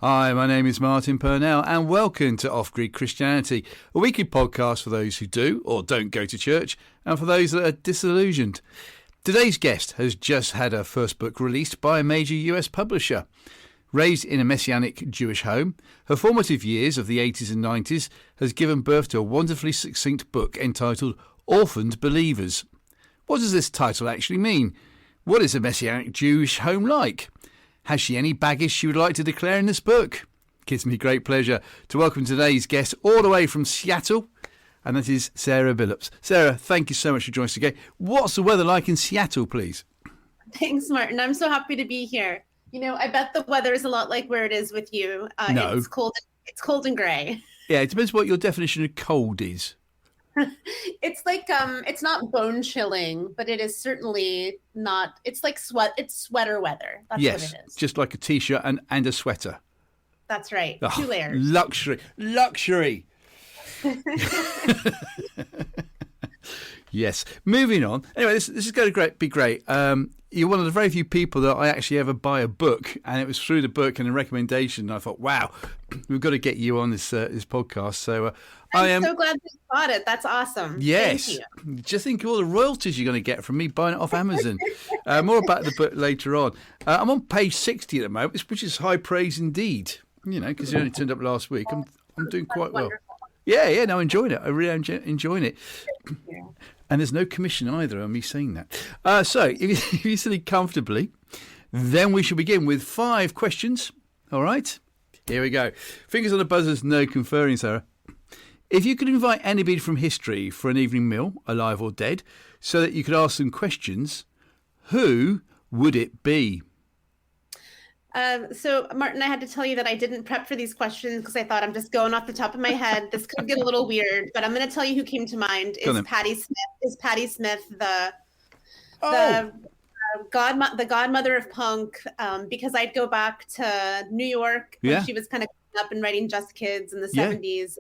Hi, my name is Martin Purnell and welcome to Off-Grid Christianity, a weekly podcast for those who do or don't go to church and for those that are disillusioned. Today's guest has just had her first book released by a major US publisher. Raised in a Messianic Jewish home, her formative years of the 80s and 90s has given birth to a wonderfully succinct book entitled Orphaned Believers. What does this title actually mean? What is a Messianic Jewish home like? Has she any baggage she would like to declare in this book? Gives me great pleasure to welcome today's guest all the way from Seattle, and that is Sara Billups. Sara, thank you so much for joining us again. What's the weather like in Seattle, please? Thanks, Martin. I'm so happy to be here. You know, I bet the weather is a lot like where it is with you. No. It's cold and gray. Yeah, it depends what your definition of cold is. It's like it's not bone chilling, but it is certainly not. It's like sweater weather. That's yes, what it is. Just like a t-shirt and a sweater. That's right. Oh, 2 layers. Luxury. Yes. Moving on. Anyway, this is going to be great. You're one of the very few people that I actually ever buy a book, and it was through the book and a recommendation. I thought, wow, we've got to get you on this podcast. So I'm so glad that you bought it. That's awesome. Yes. Thank you. Just think of all the royalties you're going to get from me buying it off Amazon. More about the book later on. I'm on page 60 at the moment, which is high praise indeed. You know, because it only turned up last week. I'm doing quite well. Wonderful. Yeah, no, enjoying it. I really am enjoying it. And there's no commission either on me saying that. So, if you sit comfortably, then we shall begin with 5 questions. All right? Here we go. Fingers on the buzzers, no conferring, Sara. If you could invite anybody from history for an evening meal, alive or dead, so that you could ask them questions, who would it be? So, Martin, I had to tell you that I didn't prep for these questions because I thought I'm just going off the top of my head. This could get a little weird, but I'm going to tell you who came to mind. Is Patti Smith the godmother of punk? Because I'd go back to New York when she was kind of coming up and writing Just Kids in the 70s.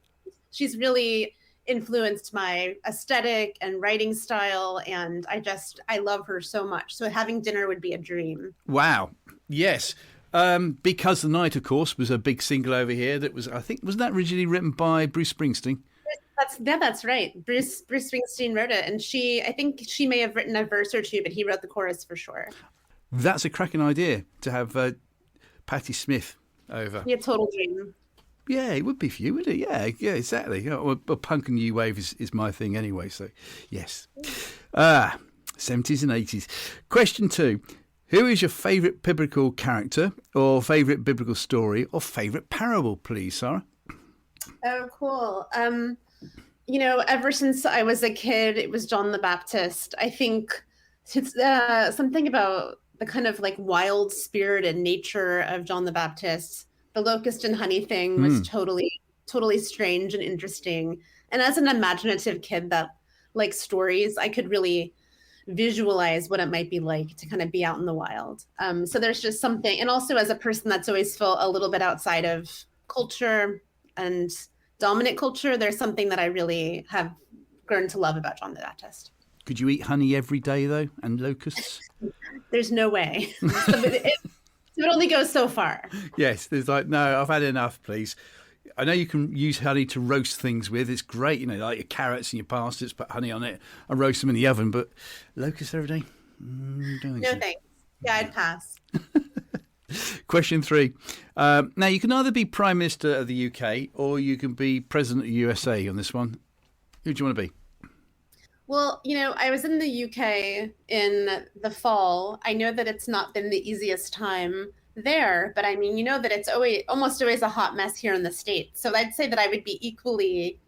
She's really influenced my aesthetic and writing style, and I love her so much. So having dinner would be a dream. Wow. Yes. Because the Night, of course, was a big single over here that was, I think, wasn't that originally written by Bruce Springsteen? That's right. Bruce Springsteen wrote it, and I think she may have written a verse or two, but he wrote the chorus for sure. That's a cracking idea to have Patti Smith over. Yeah, total dream. Yeah, it would be for you, wouldn't it? Yeah, exactly. Well, punk and new wave is my thing anyway, so yes. 70s and 80s. Question 2. Who is your favourite biblical character or favourite biblical story or favourite parable, please, Sara? Oh, cool. You know, ever since I was a kid, it was John the Baptist. I think it's something about the kind of like wild spirit and nature of John the Baptist. The locust and honey thing was totally strange and interesting. And as an imaginative kid that likes stories, I could really visualize what it might be like to kind of be out in the wild. So there's just something, and also as a person that's always felt a little bit outside of culture and dominant culture, there's something that I really have grown to love about John the Baptist. Could you eat honey every day though, and locusts? There's no way. It only goes so far. Yes, there's like, no, I've had enough, please. I know you can use honey to roast things with. It's great, you know, like your carrots and your parsnips, put honey on it and roast them in the oven. But locusts every day? Don't think no so. Thanks. Yeah, I'd pass. Question 3. Now, you can either be Prime Minister of the UK or you can be President of the USA on this one. Who do you want to be? Well, you know, I was in the UK in the fall. I know that it's not been the easiest time there, but I mean, you know that it's almost always a hot mess here in the States. So I'd say that I would be equally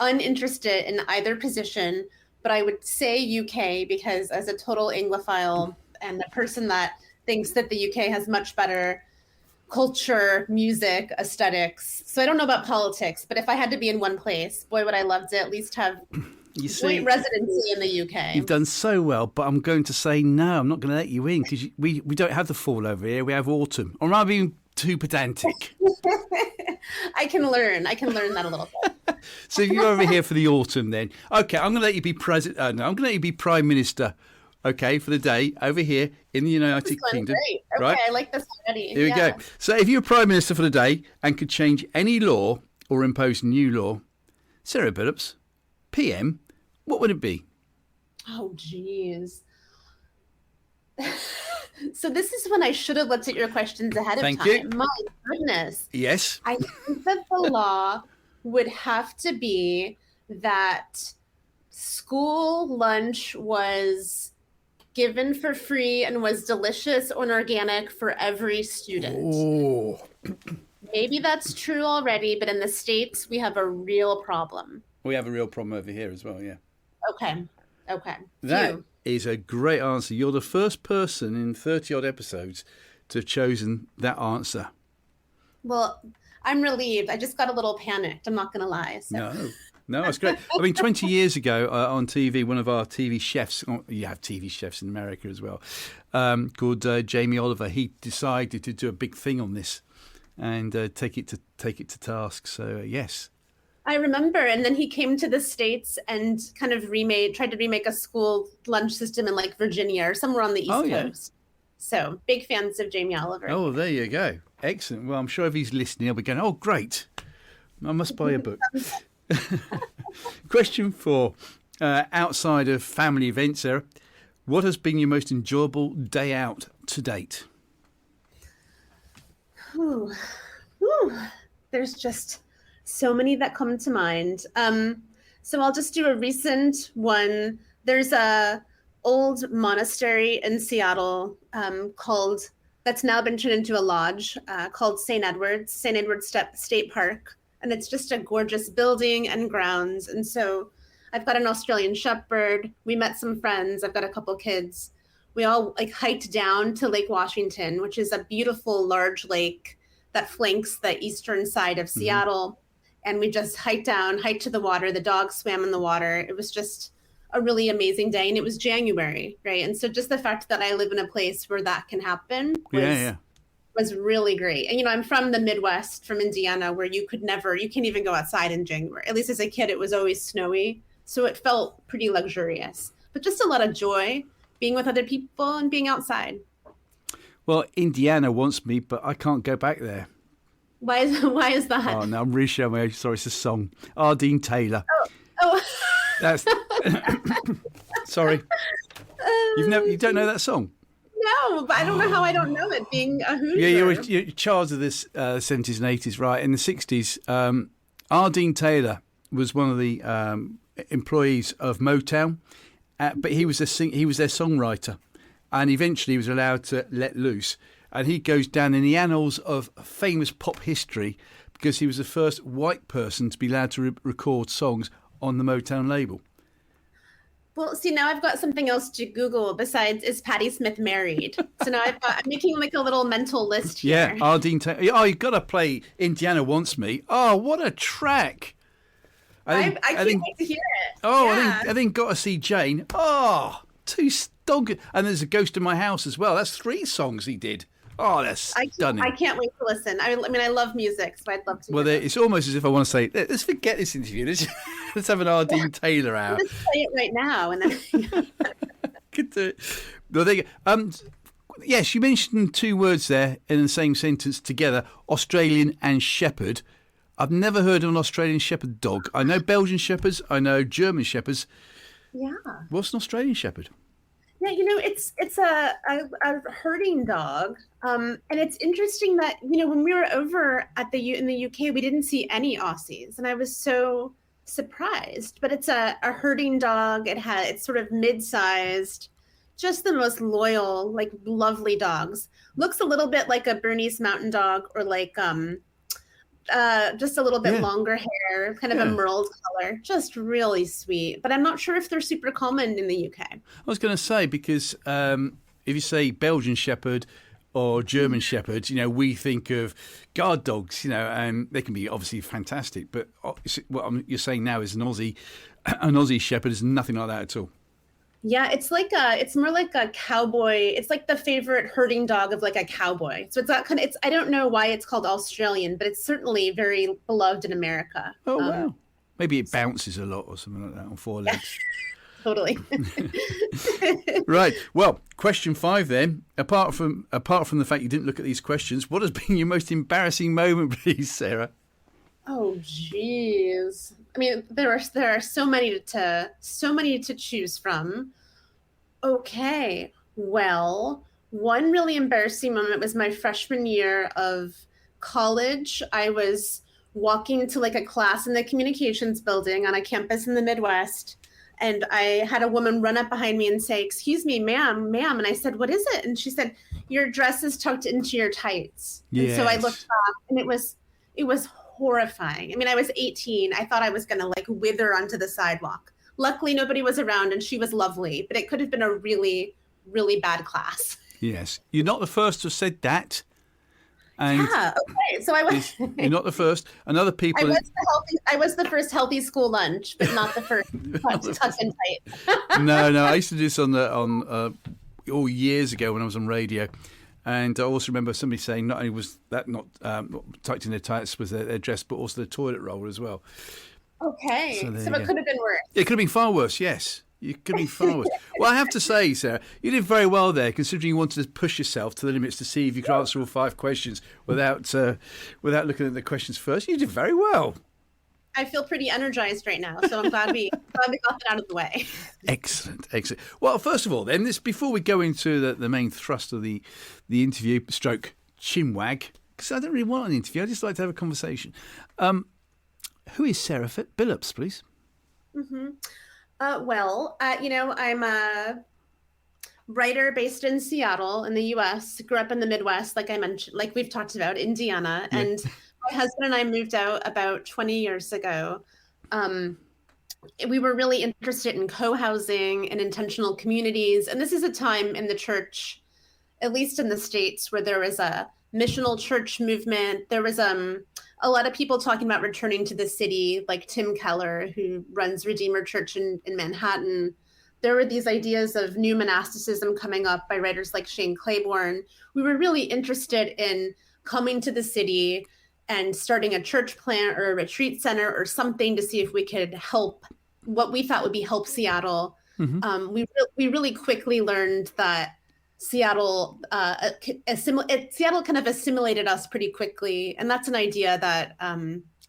uninterested in either position, but I would say UK because as a total Anglophile and a person that thinks that the UK has much better culture, music, aesthetics. So I don't know about politics, but if I had to be in one place, boy, would I love to at least have joint residency in the UK. You've done so well, but I'm going to say no, I'm not going to let you in because we don't have the fall over here. We have autumn. Or am I being too pedantic? I can learn that a little bit. So you're over here for the autumn then. Okay, I'm going to let you be president. No, I'm going to let you be Prime Minister okay, for the day over here in the United Kingdom. Great. Okay, right? I like this already. Here we go. So if you were Prime Minister for the day and could change any law or impose new law, Sarah Billups, PM, what would it be? Oh, geez. So this is when I should have looked at your questions ahead of time. Thank you. My goodness. Yes. I think that the law would have to be that school lunch was given for free and was delicious and organic for every student. Oh. Maybe that's true already, but in the States, we have a real problem. We have a real problem over here as well, yeah. Okay. That is a great answer. You're the first person in 30-odd episodes to have chosen that answer. Well, I'm relieved. I just got a little panicked. I'm not going to lie. So. No, that's great. I mean, 20 years ago on TV, one of our TV chefs, you have TV chefs in America as well, called Jamie Oliver, he decided to do a big thing on this and take it to task. So, yes. I remember, and then he came to the States and kind of tried to remake a school lunch system in like Virginia or somewhere on the East Coast. So big fans of Jamie Oliver. Oh, there you go. Excellent. Well, I'm sure if he's listening, he'll be going, oh, great. I must buy a book. Question 4. Outside of family events, Sarah, what has been your most enjoyable day out to date? There's just so many that come to mind. So I'll just do a recent one. There's a old monastery in Seattle that's now been turned into a lodge called St. Edward's State Park. And it's just a gorgeous building and grounds. And so I've got an Australian Shepherd. We met some friends. I've got a couple kids. We all hiked down to Lake Washington, which is a beautiful large lake that flanks the eastern side of Seattle. And we just hiked to the water. The dogs swam in the water. It was just a really amazing day. And it was January, right? And so just the fact that I live in a place where that can happen was really great. And, I'm from the Midwest, from Indiana, where you can't even go outside in January. At least as a kid, it was always snowy. So it felt pretty luxurious. But just a lot of joy being with other people and being outside. Well, Indiana wants me, but I can't go back there. Why is that? Oh, no, I'm really showing my age. Sorry, it's a song. Ardeen Taylor. Oh. That's... Sorry. You don't know that song? No, but I don't know how I don't know it, being a Hoosier. Yeah, you're a child of this 70s and 80s, right? In the 60s, Ardeen Taylor was one of the employees of Motown, but he was their songwriter, and eventually he was allowed to let loose. And he goes down in the annals of famous pop history because he was the first white person to be allowed to record songs on the Motown label. Well, see, now I've got something else to Google besides, is Patti Smith married? So now I'm making a little mental list here. Yeah, Ardeen Taylor. Oh, you've got to play Indiana Wants Me. Oh, what a track. I can't wait to hear it. Oh, yeah. I then Got to See Jane. Oh, two stunk. And there's A Ghost in My House as well. That's 3 songs he did. Oh, that's stunning. I can't wait to listen. I mean, I love music, so I'd love to. Well, it's almost as if I want to say, let's forget this interview. Let's have an Ardeen Taylor out. Let's play it right now. And then... Could do it. Well, there you go. Yes, you mentioned 2 words there in the same sentence together, Australian and Shepherd. I've never heard of an Australian Shepherd dog. I know Belgian Shepherds. I know German Shepherds. Yeah. What's an Australian Shepherd? Yeah, it's a herding dog, and it's interesting that when we were over in the UK, we didn't see any Aussies, and I was so surprised. But it's a herding dog. It's sort of mid-sized, just the most loyal, lovely dogs. Looks a little bit like a Bernese Mountain Dog, or just a little bit longer hair, kind of a merled color, just really sweet. But I'm not sure if they're super common in the UK. I was going to say, because if you say Belgian Shepherd or German Shepherd, we think of guard dogs, and they can be obviously fantastic. But what you're saying now is an Aussie Shepherd is nothing like that at all. Yeah, it's more like a cowboy. It's like the favorite herding dog of a cowboy. So it's not I don't know why it's called Australian, but it's certainly very beloved in America. Oh, wow. Maybe it bounces a lot or something like that on 4 legs. totally. Right. Well, question 5 then. Apart from the fact you didn't look at these questions, what has been your most embarrassing moment, please, Sarah? Oh, geez. I mean, there are so many to choose from. Okay. Well, one really embarrassing moment was my freshman year of college. I was walking to like a class in the communications building on a campus in the Midwest. And I had a woman run up behind me and say, "Excuse me, ma'am." And I said, "What is it?" And she said, "Your dress is tucked into your tights." Yes. And so I looked back, and it was horrifying. I mean, I was 18. I thought I was going to like wither onto the sidewalk. Luckily, nobody was around, and she was lovely, but it could have been a really, really bad class. Yes. You're not the first to have said that. And yeah. Okay. So I was. You're not the first. And other people. I was the first healthy school lunch, but not the first tuck and tight. No. I used to do this on all years ago when I was on radio. And I also remember somebody saying not only was that not tucked in their tights was their dress, but also the toilet roll as well. Okay. So it could have been worse. It could have been far worse, yes. You could have been far worse. Well, I have to say, Sarah, you did very well there, considering you wanted to push yourself to the limits to see if you could answer all 5 questions without looking at the questions first. You did very well. I feel pretty energized right now, so I'm glad we got that out of the way. Excellent. Well, first of all, then, before we go into the main thrust of the interview, stroke chinwag, because I don't really want an interview, I just like to have a conversation. Who is Sara Billups, please? Mm-hmm. Well, I'm a writer based in Seattle in the U.S., grew up in the Midwest, like I mentioned, like we've talked about, Indiana, Yeah. and my husband and I moved out about 20 years ago. We were really interested in co-housing and intentional communities. And this is a time in the church, at least in the States, where there was a missional church movement. There was a lot of people talking about returning to the city, like Tim Keller, who runs Redeemer Church in Manhattan. There were these ideas of new monasticism coming up by writers like Shane Claiborne. We were really interested in coming to the city and starting a church plant or a retreat center or something to see if we could help what we thought would be help Seattle. Mm-hmm. We really quickly learned that Seattle Seattle kind of assimilated us pretty quickly. And that's an idea that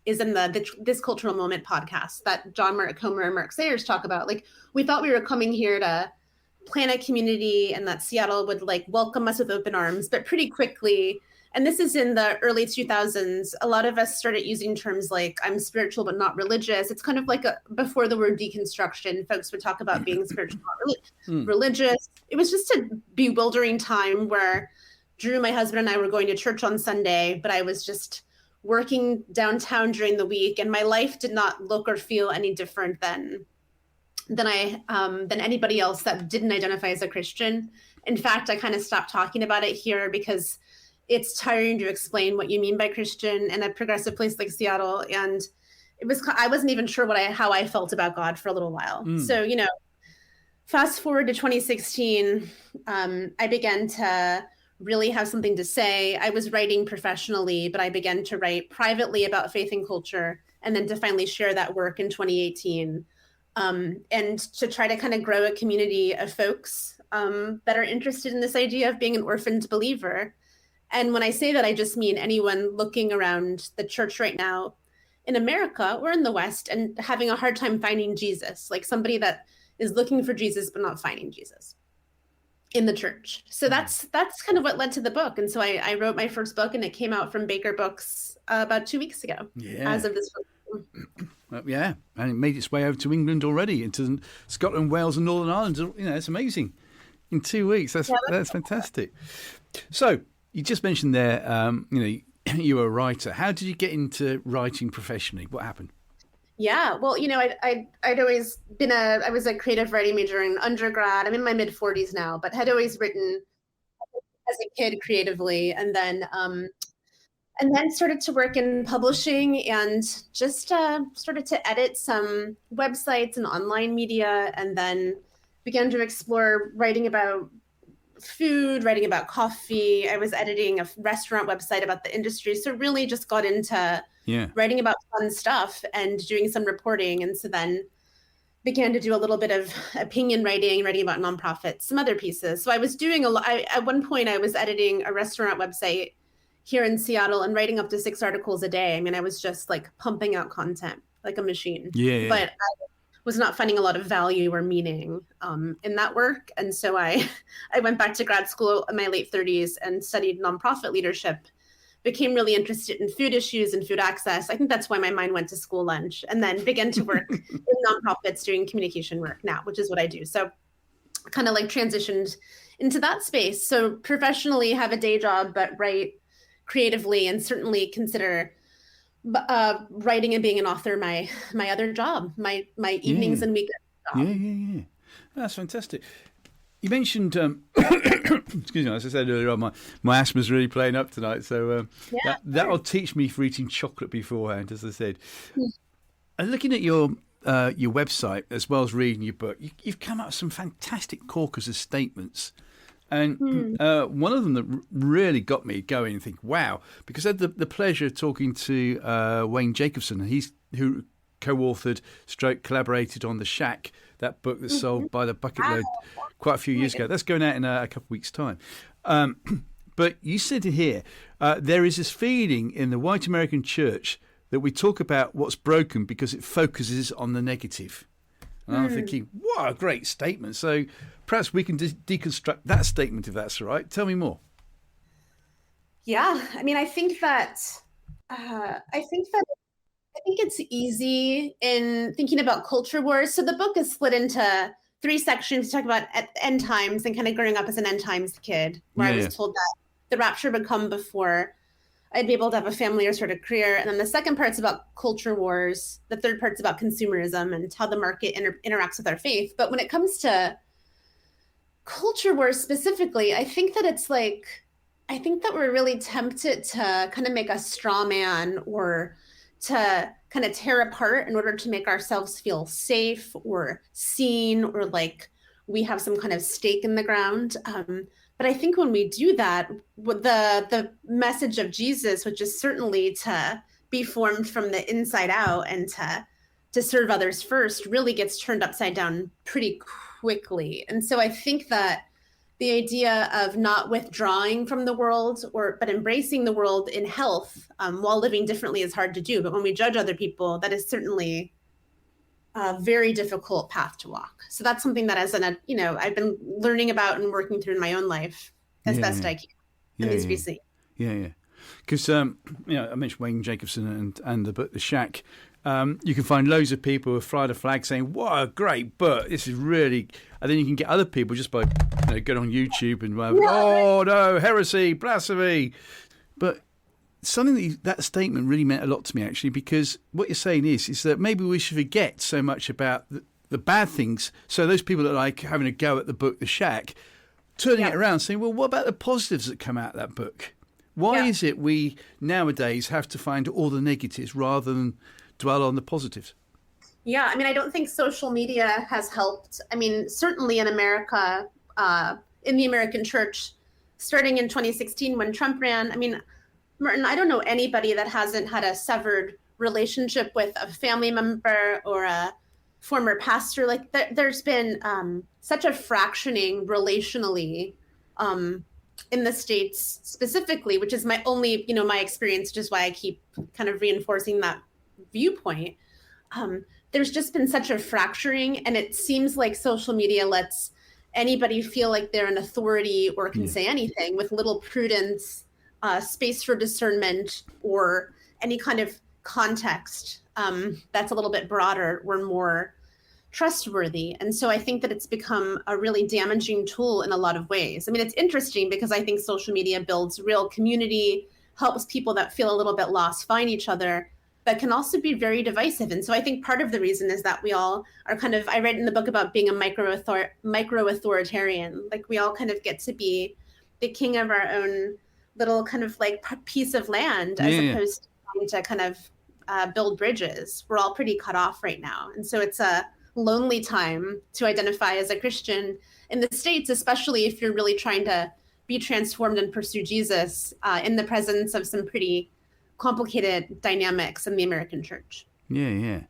is in This Cultural Moment podcast that John Mark Comer and Mark Sayers talk about. Like, we thought we were coming here to plant a community and that Seattle would like welcome us with open arms, but pretty quickly, and this is in the early 2000s, a lot of us started using terms like I'm spiritual but not religious. It's kind of like before the word deconstruction, folks would talk about being spiritual, not religious. It was just a bewildering time where Drew, my husband, and I were going to church on Sunday, but I was just working downtown during the week, and my life did not look or feel any different than anybody else that didn't identify as a Christian. In fact, I kind of stopped talking about it here because it's tiring to explain what you mean by Christian in a progressive place like Seattle. And I wasn't even sure how I felt about God for a little while. So, fast forward to 2016, I began to really have something to say. I was writing professionally, but I began to write privately about faith and culture, and then to finally share that work in 2018. And to try to kind of grow a community of folks that are interested in this idea of being an orphaned believer. And when I say that, I just mean anyone looking around the church right now in America or in the West and having a hard time finding Jesus, like somebody that is looking for Jesus but not finding Jesus in the church. So that's kind of what led to the book. And so I wrote my first book, and it came out from Baker Books about 2 weeks ago. Yeah. As of this book. Yeah, and it made its way over to England already, into Scotland, Wales, and Northern Ireland. It's amazing. In 2 weeks, that's fantastic. So you just mentioned there, you were a writer. How did you get into writing professionally? What happened? Yeah, well, I'd always been I was a creative writing major in undergrad. I'm in my mid 40s now, but had always written as a kid creatively, and then started to work in publishing and just started to edit some websites and online media, and then began to explore writing about food, writing about coffee. I was editing a restaurant website about the industry. So really just got into writing about fun stuff and doing some reporting. And so then began to do a little bit of opinion writing about nonprofits, some other pieces. So I was doing a lot. At one point, I was editing a restaurant website here in Seattle and writing up to 6 articles a day. I mean, I was just like pumping out content like a machine. Yeah. But I was not finding a lot of value or meaning in that work. And so I went back to grad school in my late 30s and studied nonprofit leadership, became really interested in food issues and food access. I think that's why my mind went to school lunch, and then began to work in nonprofits doing communication work now, which is what I do. So kind of like transitioned into that space. So professionally have a day job, but write creatively, and certainly consider writing and being an author my other job, my evenings and weekends job. Yeah. That's fantastic. You mentioned, excuse me, as I said earlier on, my asthma's really playing up tonight, so that'll teach me for eating chocolate beforehand, as I said. And looking at your website, as well as reading your book, you've come up with some fantastic corpus of statements. And one of them that really got me going and think, wow, because I had the pleasure of talking to Wayne Jacobson, who co-authored / collaborated on The Shack, that book that's sold by the bucket load quite a few years ago. That's going out in a couple of weeks' time. But you said here, there is this feeling in the white American church that we talk about what's broken because it focuses on the negative. And I'm thinking, what a great statement. So perhaps we can deconstruct that statement, if that's all right. Tell me more. Yeah, I mean, I think it's easy in thinking about culture wars. So the book is split into 3 sections to talk about end times and kind of growing up as an end times kid, where I was told that the rapture would come before I'd be able to have a family or sort of career. And then the second part's about culture wars. The third part's about consumerism and how the market interacts with our faith. But when it comes to culture wars specifically, I think that we're really tempted to kind of make a straw man or to kind of tear apart in order to make ourselves feel safe or seen, or like we have some kind of stake in the ground. But I think when we do that, the message of Jesus, which is certainly to be formed from the inside out and to serve others first, really gets turned upside down pretty quickly. And so I think that the idea of not withdrawing from the world, but embracing the world in health while living differently is hard to do. But when we judge other people, that is certainly a very difficult path to walk. So that's something that I've been learning about and working through in my own life as best I can. Yeah. Because I mentioned Wayne Jacobson and the book The Shack. You can find loads of people with fly the flag saying, "What a great book! This is really," and then you can get other people just by going on YouTube and "Oh no, heresy, blasphemy." But something that statement really meant a lot to me, actually, because what you're saying is that maybe we should forget so much about the bad things. So those people that are like having a go at the book The Shack, turning it around, saying, "Well, what about the positives that come out of that book? Why is it we nowadays have to find all the negatives rather than dwell on the positives?" Yeah, I mean, I don't think social media has helped. I mean, certainly in America, in the American church, starting in 2016 when Trump ran. I mean, Martin, I don't know anybody that hasn't had a severed relationship with a family member or a former pastor. Like there's been such a fractioning relationally in the States specifically, which is my only, my experience, which is why I keep kind of reinforcing that viewpoint. There's just been such a fracturing, and it seems like social media lets anybody feel like they're an authority or can say anything with little prudence, space for discernment, or any kind of context that's a little bit broader or more trustworthy. And so I think that it's become a really damaging tool in a lot of ways. I mean, it's interesting because I think social media builds real community, helps people that feel a little bit lost find each other, but can also be very divisive. And so I think part of the reason is that we all are kind of, I read in the book about being a micro-authoritarian, like we all kind of get to be the king of our own little kind of like piece of land as opposed to trying to kind of build bridges. We're all pretty cut off right now. And so it's a lonely time to identify as a Christian in the States, especially if you're really trying to be transformed and pursue Jesus in the presence of some pretty complicated dynamics in the American church. Yeah.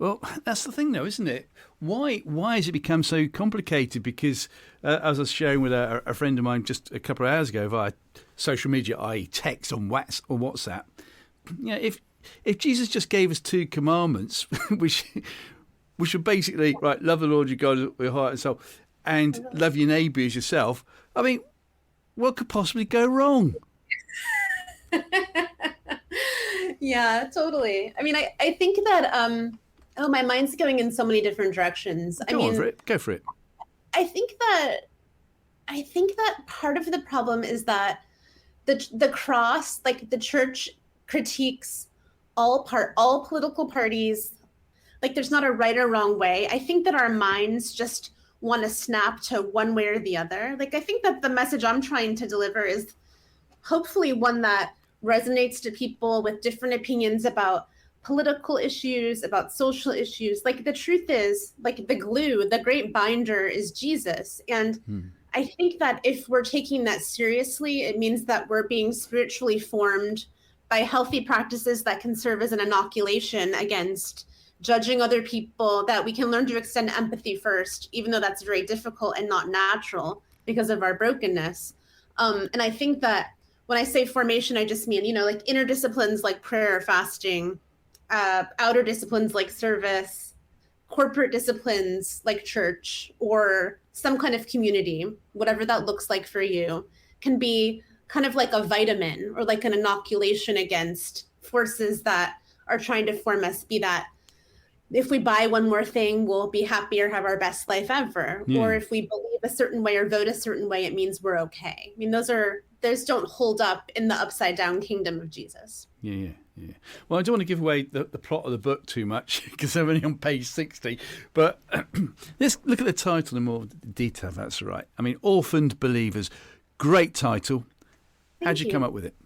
Well, that's the thing, though, isn't it? Why has it become so complicated? Because as I was sharing with a friend of mine just a couple of hours ago via social media, i.e. text on WhatsApp, if Jesus just gave us 2 commandments, which are basically, right, love the Lord your God with your heart and soul, and love your neighbour as yourself, I mean, what could possibly go wrong? Yeah, totally. I mean, I think that, my mind's going in so many different directions. Go for it. I think that part of the problem is that the cross, like the church critiques all political parties. Like there's not a right or wrong way. I think that our minds just want to snap to one way or the other. Like I think that the message I'm trying to deliver is hopefully one that resonates to people with different opinions about political issues, about social issues. Like the truth is, like the glue, the great binder is Jesus. And I think that if we're taking that seriously, it means that we're being spiritually formed by healthy practices that can serve as an inoculation against judging other people, that we can learn to extend empathy first, even though that's very difficult and not natural because of our brokenness. And I think that when I say formation, I just mean, like inner disciplines like prayer, fasting, outer disciplines like service, corporate disciplines like church, or some kind of community, whatever that looks like for you, can be kind of like a vitamin or like an inoculation against forces that are trying to form us, be that if we buy one more thing, we'll be happy or have our best life ever. Yeah. Or if we believe a certain way or vote a certain way, it means we're okay. I mean, those don't hold up in the upside down kingdom of Jesus. Yeah. Well, I don't want to give away the plot of the book too much because I'm only on page 60. But let's look at the title in more detail, if that's all right. I mean, Orphaned Believers, great title. How'd you come up with it?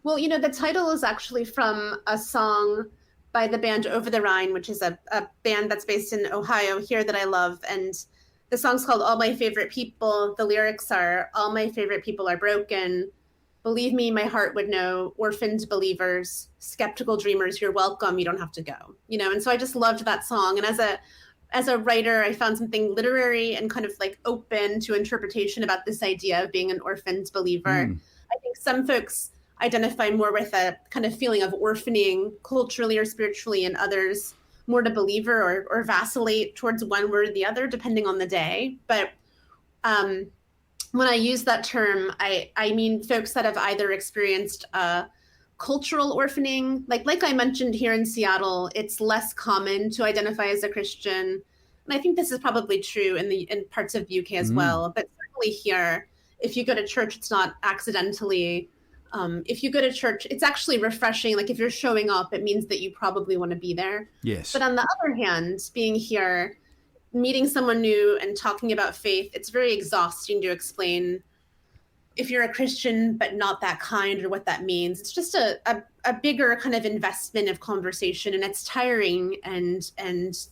Well, the title is actually from a song by the band Over the Rhine, which is a band that's based in Ohio here that I love. And the song's called All My Favorite People. The lyrics are, all my favorite people are broken. Believe me, my heart would know. Orphaned believers, skeptical dreamers, you're welcome. You don't have to go. And so I just loved that song. And as a writer, I found something literary and kind of like open to interpretation about this idea of being an orphaned believer. I think some folks identify more with a kind of feeling of orphaning culturally or spiritually, and others more to believer or vacillate towards one or the other, depending on the day. But when I use that term, I mean folks that have either experienced cultural orphaning, like I mentioned here in Seattle, it's less common to identify as a Christian. And I think this is probably true in parts of the UK as well. But certainly here, if you go to church, it's not accidentally. If you go to church, it's actually refreshing. Like if you're showing up, it means that you probably want to be there. Yes. But on the other hand, being here, meeting someone new and talking about faith, it's very exhausting to explain if you're a Christian, but not that kind, or what that means. It's just a bigger kind of investment of conversation, and it's tiring and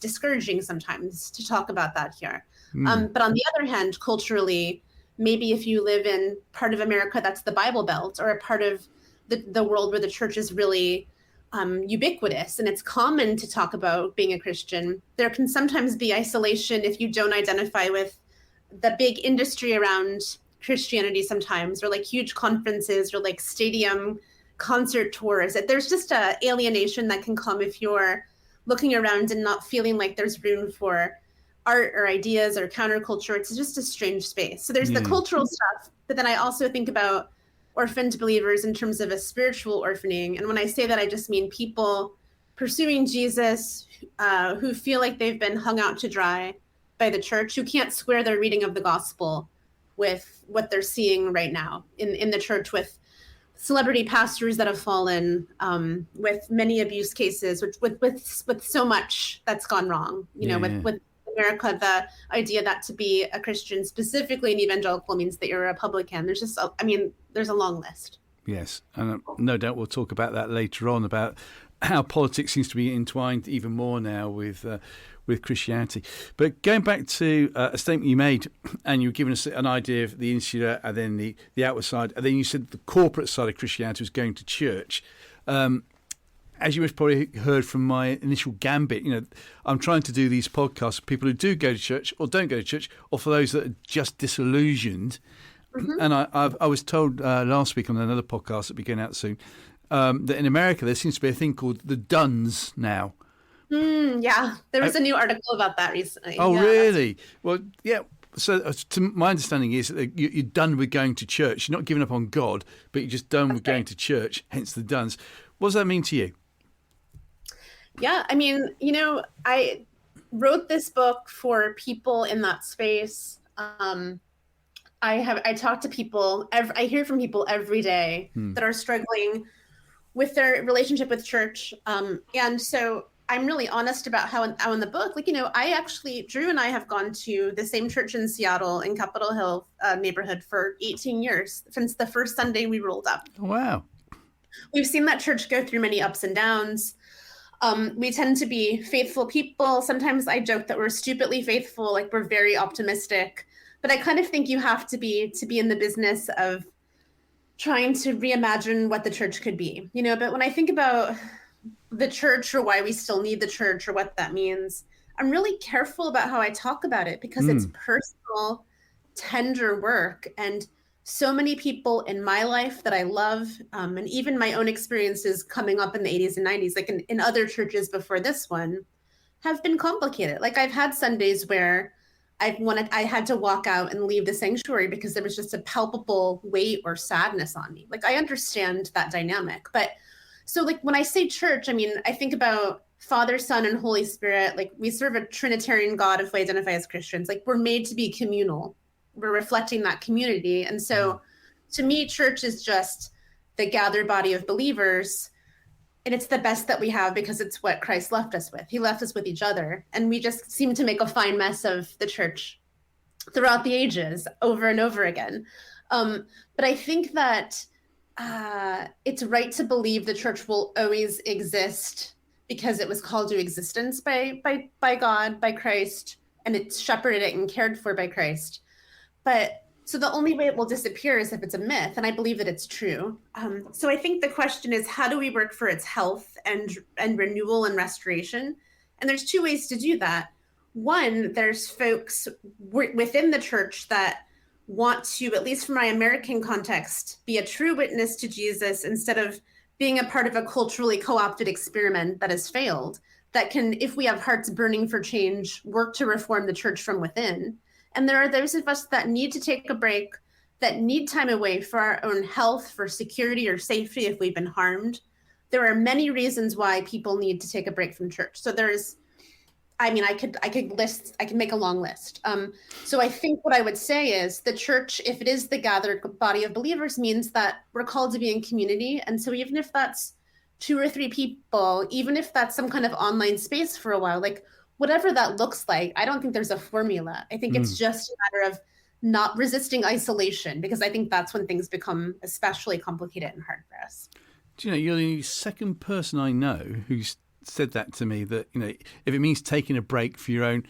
discouraging sometimes to talk about that here. But on the other hand, culturally, maybe if you live in part of America that's the Bible Belt, or a part of the world where the church is really ubiquitous and it's common to talk about being a Christian, there can sometimes be isolation if you don't identify with the big industry around Christianity sometimes, or like huge conferences or like stadium concert tours. There's just a alienation that can come if you're looking around and not feeling like there's room for art or ideas or counterculture. It's just a strange space. So there's the cultural stuff, but then I also think about orphaned believers in terms of a spiritual orphaning. And when I say that, I just mean people pursuing Jesus who feel like they've been hung out to dry by the church, who can't square their reading of the gospel with what they're seeing right now in the church, with celebrity pastors that have fallen, with many abuse cases, with so much that's gone wrong, with America, the idea that to be a Christian, specifically an evangelical, means that you're a Republican. There's just, there's a long list. Yes, and no doubt we'll talk about that later on, about how politics seems to be entwined even more now with Christianity. But going back to a statement you made, and you were giving us an idea of the insular and then the outward side, and then you said the corporate side of Christianity was going to church. as you have probably heard from my initial gambit, I'm trying to do these podcasts for people who do go to church or don't go to church, or for those that are just disillusioned. Mm-hmm. And I was told last week on another podcast that will be going out soon that in America there seems to be a thing called the Duns now. Yeah, there was a new article about that recently. Oh, yeah, really? Well, yeah. So to my understanding is that you're done with going to church. You're not giving up on God, but you're just done with going to church, hence the Duns. What does that mean to you? Yeah, I mean, I wrote this book for people in that space. I talk to people, I hear from people every day that are struggling with their relationship with church. And so I'm really honest about how in the book, Drew and I have gone to the same church in Seattle in Capitol Hill neighborhood for 18 years, since the first Sunday we rolled up. Wow. We've seen that church go through many ups and downs. We tend to be faithful people. Sometimes I joke that we're stupidly faithful, like we're very optimistic. But I kind of think you have to be in the business of trying to reimagine what the church could be. But when I think about the church or why we still need the church or what that means, I'm really careful about how I talk about it because it's personal, tender work. And so many people in my life that I love, and even my own experiences coming up in the 80s and 90s, like in other churches before this one, have been complicated. Like I've had Sundays where I had to walk out and leave the sanctuary because there was just a palpable weight or sadness on me. Like I understand that dynamic. But so like when I say church, I mean, I think about Father, Son, and Holy Spirit. Like we serve a Trinitarian God if we identify as Christians. Like we're made to be communal. We're reflecting that community. And so to me, church is just the gathered body of believers. And it's the best that we have because it's what Christ left us with. He left us with each other. And we just seem to make a fine mess of the church throughout the ages over and over again. But I think that it's right to believe the church will always exist because it was called to existence by God, by Christ, and it's shepherded it and cared for by Christ. But so the only way it will disappear is if it's a myth, and I believe that it's true. So I think the question is, how do we work for its health and renewal and restoration? And there's two ways to do that. One, there's folks within the church that want to, at least from my American context, be a true witness to Jesus instead of being a part of a culturally co-opted experiment that has failed, that can, if we have hearts burning for change, work to reform the church from within. And there are those of us that need to take a break, that need time away for our own health, for security or safety if we've been harmed. There are many reasons why people need to take a break from church. So I could make a long list. So I think what I would say is the church, if it is the gathered body of believers, means that we're called to be in community. And so even if that's 2 or 3 people, even if that's some kind of online space for a while, like whatever that looks like, I don't think there's a formula. I think it's just a matter of not resisting isolation, because I think that's when things become especially complicated and hard for us. Do you know, you're the second person I know who's said that to me, that, if it means taking a break for your own,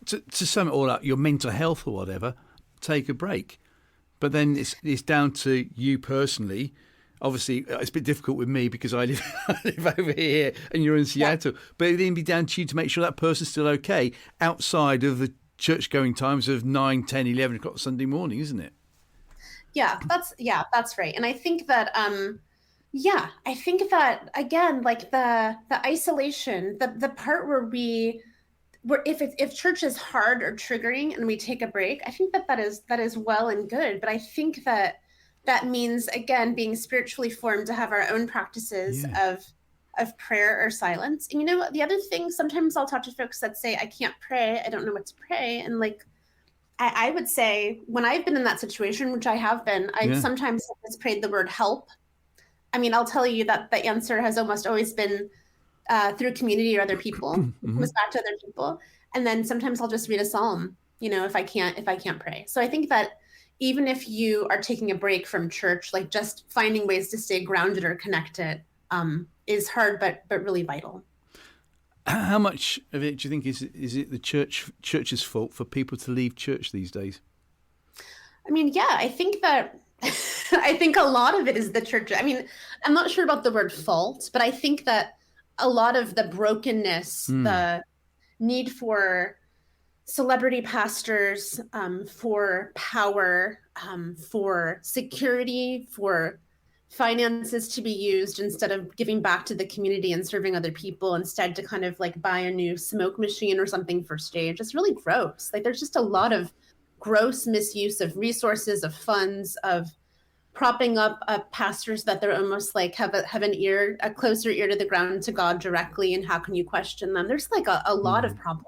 to sum it all up, your mental health or whatever, take a break. But then it's down to you personally. Obviously, it's a bit difficult with me because I live over here and you're in Seattle. Yeah. But it'd then be down to you to make sure that person's still okay outside of the church-going times of 9, 10, 11 o'clock Sunday morning, isn't it? Yeah, that's right. And I think that, again, like the isolation, the part where if church is hard or triggering and we take a break, I think that is well and good. But I think that means, again, being spiritually formed to have our own practices of prayer or silence. And the other thing, sometimes I'll talk to folks that say, I can't pray, I don't know what to pray. And like, I would say when I've been in that situation, which I have been, I sometimes have prayed the word help. I mean, I'll tell you that the answer has almost always been through community or other people. It comes back to other people. And then sometimes I'll just read a psalm, if I can't pray. So I think that even if you are taking a break from church, like just finding ways to stay grounded or connected is hard, but really vital. How much of it do you think is it the church's fault for people to leave church these days? I mean, yeah, I think that I think a lot of it is the church. I mean, I'm not sure about the word fault, but I think that a lot of the brokenness, the need for celebrity pastors, for power, for security, for finances to be used instead of giving back to the community and serving other people, instead to kind of like buy a new smoke machine or something for stage. It's really gross. Like there's just a lot of gross misuse of resources, of funds, of propping up pastors that they're almost like have a closer ear to the ground to God directly. And how can you question them? There's like a lot of problems.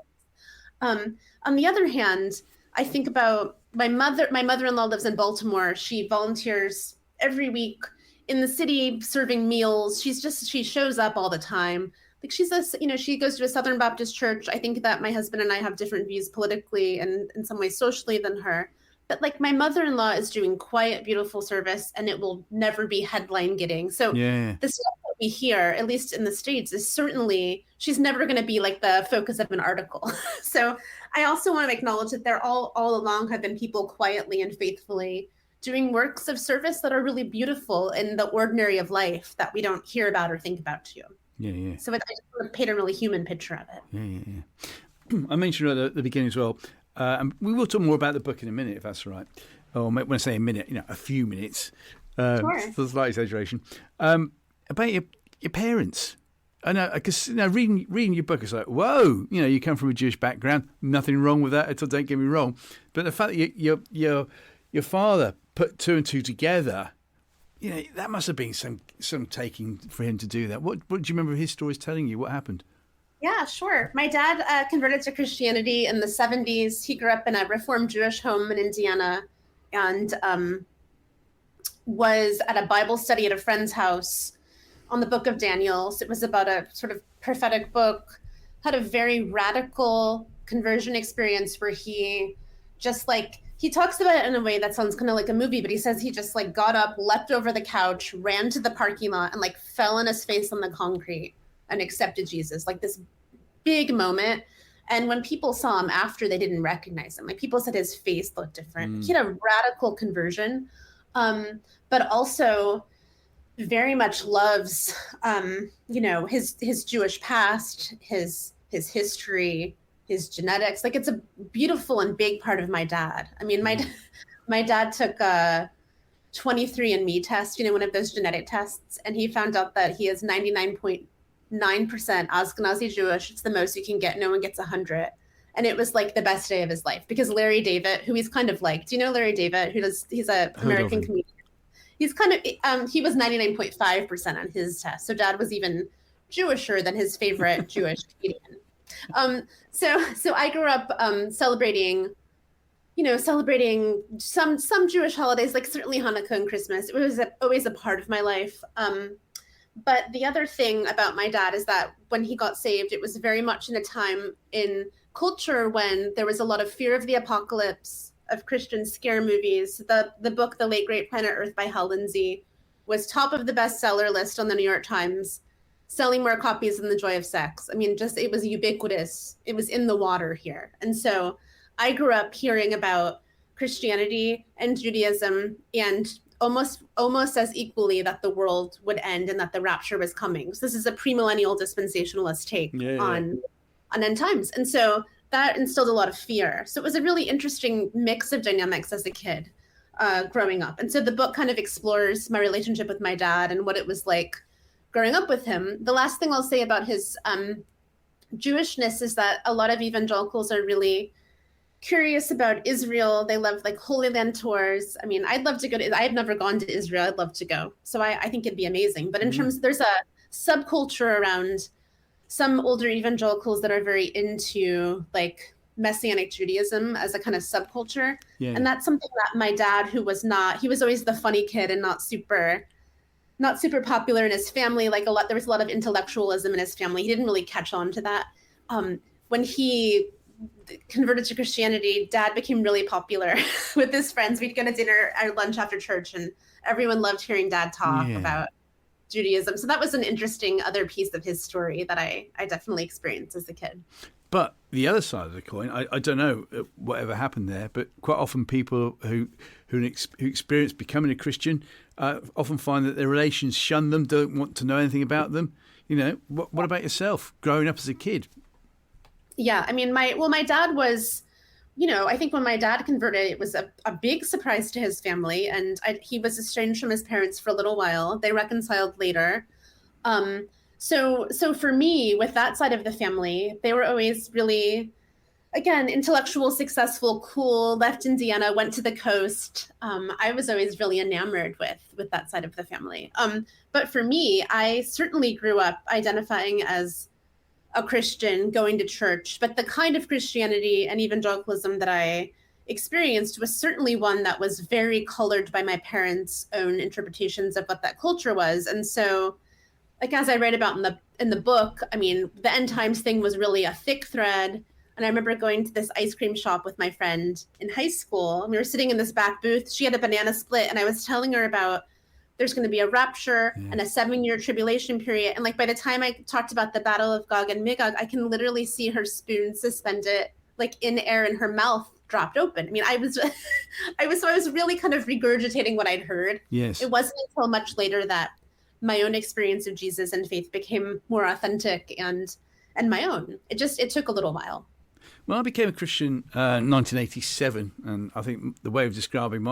On the other hand, I think about my mother. My mother-in-law lives in Baltimore. She volunteers every week in the city serving meals. She shows up all the time. Like she goes to a Southern Baptist church. I think that my husband and I have different views politically and in some ways socially than her. But like my mother-in-law is doing quiet, beautiful service, and it will never be headline getting. So the stuff that we hear, at least in the States, is certainly, she's never going to be like the focus of an article. So I also want to acknowledge that there all along have been people quietly and faithfully doing works of service that are really beautiful in the ordinary of life that we don't hear about or think about too. So I just want to paint a really human picture of it. I mentioned at the beginning as well, and we will talk more about the book in a minute, if that's all right. Or when I say a minute, a few minutes. Sure. It's a slight exaggeration. About your parents. I know, because reading your book, it's like, whoa, you come from a Jewish background. Nothing wrong with that at all. Don't get me wrong. But the fact that your father put two and two together, that must have been some taking for him to do that. What do you remember his stories telling you? What happened? Yeah, sure. My dad converted to Christianity in the 70s. He grew up in a Reformed Jewish home in Indiana and was at a Bible study at a friend's house on the book of Daniel. So it was about a sort of prophetic book, had a very radical conversion experience where he talks about it in a way that sounds kind of like a movie, but he says he just like got up, leapt over the couch, ran to the parking lot and like fell on his face on the concrete and accepted Jesus, like this big moment. And when people saw him after, they didn't recognize him. Like people said his face looked different. He had a radical conversion, but also very much loves, his Jewish past, his history, his genetics. Like it's a beautiful and big part of my dad. I mean, my dad took a 23andMe test, one of those genetic tests, and he found out that he is 99.9% Ashkenazi Jewish. It's the most you can get. No one gets 100. And it was like the best day of his life because Larry David, who he's kind of like, do you know Larry David? He's an American comedian. He's kind of, he was 99.5% on his test. So dad was even Jewisher than his favorite Jewish comedian. So I grew up celebrating some Jewish holidays, like certainly Hanukkah and Christmas. It was always a part of my life. But the other thing about my dad is that when he got saved, it was very much in a time in culture when there was a lot of fear of the apocalypse, of Christian scare movies. The book, The Late Great Planet Earth by Hal Lindsey, was top of the bestseller list on the New York Times, selling more copies than The Joy of Sex. I mean, it was ubiquitous. It was in the water here. And so I grew up hearing about Christianity and Judaism and almost as equally that the world would end and that the rapture was coming. So this is a premillennial dispensationalist take on end times. And so that instilled a lot of fear. So it was a really interesting mix of dynamics as a kid growing up. And so the book kind of explores my relationship with my dad and what it was like growing up with him. The last thing I'll say about his Jewishness is that a lot of evangelicals are really curious about Israel. They love like Holy Land tours. I mean, I'd love to go to, I've never gone to Israel. I'd love to go. So I think it'd be amazing. But in terms, there's a subculture around some older evangelicals that are very into like Messianic Judaism as a kind of subculture. Yeah. And that's something that my dad, he was always the funny kid and not super popular in his family. Like there was a lot of intellectualism in his family. He didn't really catch on to that. When he converted to Christianity, dad became really popular with his friends. We'd go to dinner or lunch after church and everyone loved hearing dad talk about Judaism. So that was an interesting other piece of his story that I definitely experienced as a kid. But the other side of the coin, I don't know whatever happened there, but quite often people who experience becoming a Christian often find that their relations shun them, don't want to know anything about them. What about yourself growing up as a kid? Yeah, I mean, my dad was, I think when my dad converted, it was a big surprise to his family, and he was estranged from his parents for a little while. They reconciled later. So for me, with that side of the family, they were always really, again, intellectual, successful, cool, left Indiana, went to the coast. I was always really enamored with that side of the family. But for me, I certainly grew up identifying as a Christian, going to church, but the kind of Christianity and evangelicalism that I experienced was certainly one that was very colored by my parents' own interpretations of what that culture was. And so, like, as I write about in the book, I mean, the end times thing was really a thick thread. And I remember going to this ice cream shop with my friend in high school. And we were sitting in this back booth. She had a banana split, and I was telling her about there's going to be a rapture and a 7-year tribulation period. And like by the time I talked about the Battle of Gog and Magog, I can literally see her spoon suspended like in air and her mouth dropped open. I mean, I was really kind of regurgitating what I'd heard. Yes. It wasn't until much later that my own experience of Jesus and faith became more authentic and my own. It took a little while. Well, I became a Christian in 1987, and I think the way of describing